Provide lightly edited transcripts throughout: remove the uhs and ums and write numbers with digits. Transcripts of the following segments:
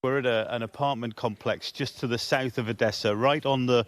We're at an apartment complex just to the south of Odessa, right on the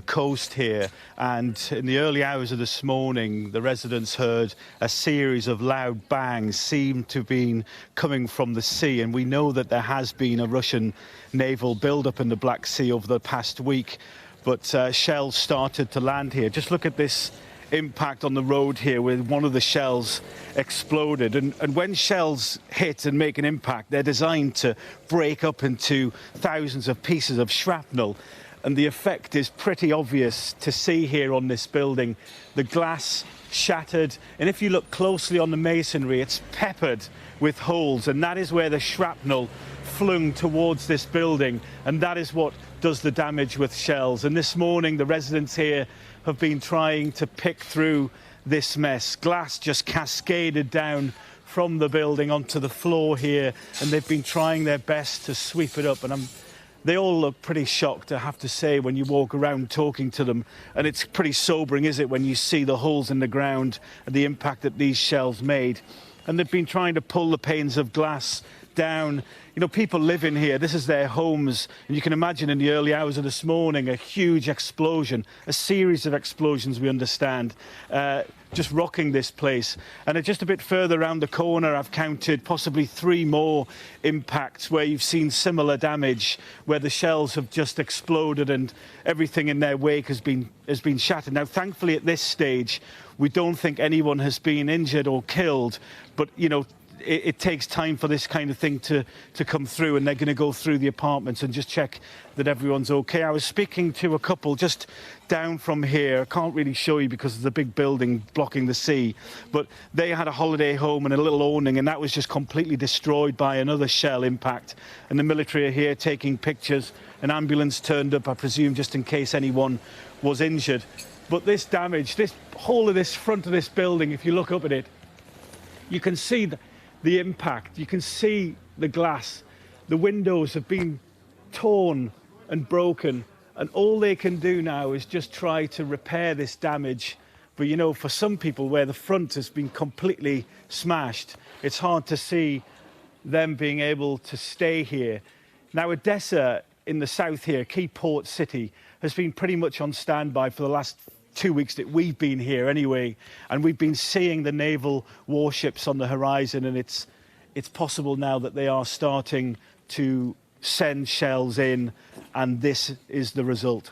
coast here. And in the early hours of this morning, the residents heard a series of loud bangs seem to have been coming from the sea. And we know that there has been a Russian naval buildup in the Black Sea over the past week. But shells started to land here. Just look at this impact on the road here where one of the shells exploded. And when shells hit and make an impact, they're designed to break up into thousands of pieces of shrapnel. And the effect is pretty obvious to see here on this building. The glass shattered, and if you look closely on the masonry, it's peppered with holes, and that is where the shrapnel flung towards this building, and that is what does the damage with shells. And this morning the residents here have been trying to pick through this mess. Glass just cascaded down from the building onto the floor here, and they've been trying their best to sweep it up. And they all look pretty shocked, I have to say, when you walk around talking to them. And it's pretty sobering, is it, when you see the holes in the ground and the impact that these shells made. And they've been trying to pull the panes of glass down. You know, people live in here. This is their homes. And you can imagine in the early hours of this morning, a huge explosion, a series of explosions, we understand, just rocking this place. And just a bit further around the corner, I've counted possibly 3 more impacts where you've seen similar damage, where the shells have just exploded and everything in their wake has been shattered. Now, thankfully, at this stage, we don't think anyone has been injured or killed, but, you know, it takes time for this kind of thing to come through, and they're going to go through the apartments and just check that everyone's okay. I was speaking to a couple just down from here. I can't really show you because there's a big building blocking the sea, but they had a holiday home and a little awning, and that was just completely destroyed by another shell impact. And the military are here taking pictures. An ambulance turned up, I presume, just in case anyone was injured. But this damage, this whole of this front of this building, if you look up at it, you can see the impact. You can see the glass. The windows have been torn and broken, and all they can do now is just try to repair this damage. But, you know, for some people where the front has been completely smashed, it's hard to see them being able to stay here. Now, Odessa in the south here, key port city, has been pretty much on standby for the last 2 weeks that we've been here anyway, and we've been seeing the naval warships on the horizon, and it's possible now that they are starting to send shells in, and this is the result.